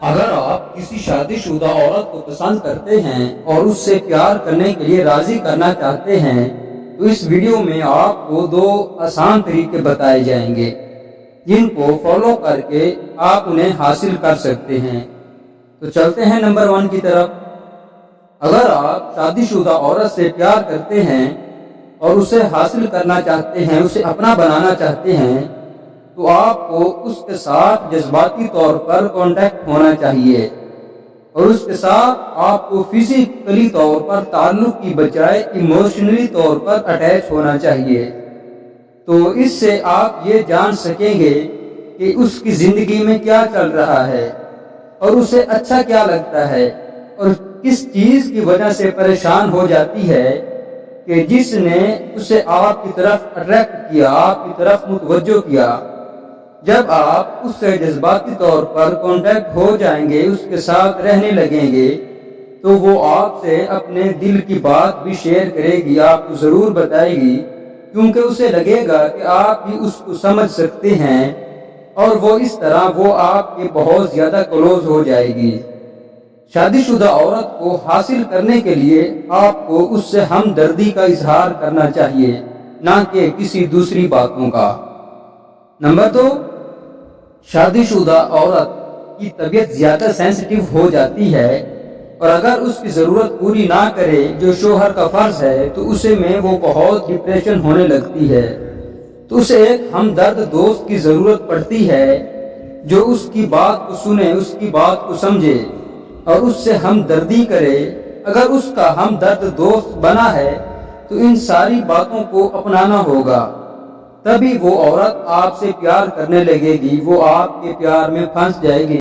اگر آپ کسی شادی شدہ عورت کو پسند کرتے ہیں اور اس سے پیار کرنے کے لیے راضی کرنا چاہتے ہیں تو اس ویڈیو میں آپ کو 2 آسان طریقے بتائے جائیں گے جن کو فالو کر کے آپ انہیں حاصل کر سکتے ہیں۔ تو چلتے ہیں نمبر 1 کی طرف۔ اگر آپ شادی شدہ عورت سے پیار کرتے ہیں اور اسے حاصل کرنا چاہتے ہیں، اسے اپنا بنانا چاہتے ہیں، تو آپ کو اس کے ساتھ جذباتی طور پر کانٹیکٹ ہونا چاہیے اور اس کے ساتھ آپ کو فزیکلی طور پر تعلق کی بجائے ایموشنلی طور پر اٹیچ ہونا چاہیے۔ تو اس سے آپ یہ جان سکیں گے کہ اس کی زندگی میں کیا چل رہا ہے اور اسے اچھا کیا لگتا ہے اور کس چیز کی وجہ سے پریشان ہو جاتی ہے کہ جس نے اسے آپ کی طرف اٹریکٹ کیا، آپ کی طرف متوجہ کیا۔ جب آپ اس سے جذباتی طور پر کانٹیکٹ ہو جائیں گے، اس کے ساتھ رہنے لگیں گے، تو وہ آپ سے اپنے دل کی بات بھی شیئر کرے گی، آپ کو ضرور بتائے گی، کیونکہ اسے لگے گا کہ آپ بھی اس کو سمجھ سکتے ہیں اور وہ اس طرح وہ آپ کے بہت زیادہ کلوز ہو جائے گی۔ شادی شدہ عورت کو حاصل کرنے کے لیے آپ کو اس سے ہمدردی کا اظہار کرنا چاہیے، نہ کہ کسی دوسری باتوں کا۔ نمبر 2، شادی شدہ عورت کی طبیعت زیادہ سینسٹیو ہو جاتی ہے اور اگر اس کی ضرورت پوری نہ کرے جو شوہر کا فرض ہے تو اسے میں وہ بہت ڈپریشن ہونے لگتی ہے۔ تو اسے ایک ہمدرد دوست کی ضرورت پڑتی ہے جو اس کی بات کو سنے، اس کی بات کو سمجھے اور اس سے ہمدردی کرے۔ اگر اس کا ہمدرد دوست بنا ہے تو ان ساری باتوں کو اپنانا ہوگا، تبھی وہ عورت آپ سے پیار کرنے لگے گی، وہ آپ کے پیار میں پھنس جائے گی۔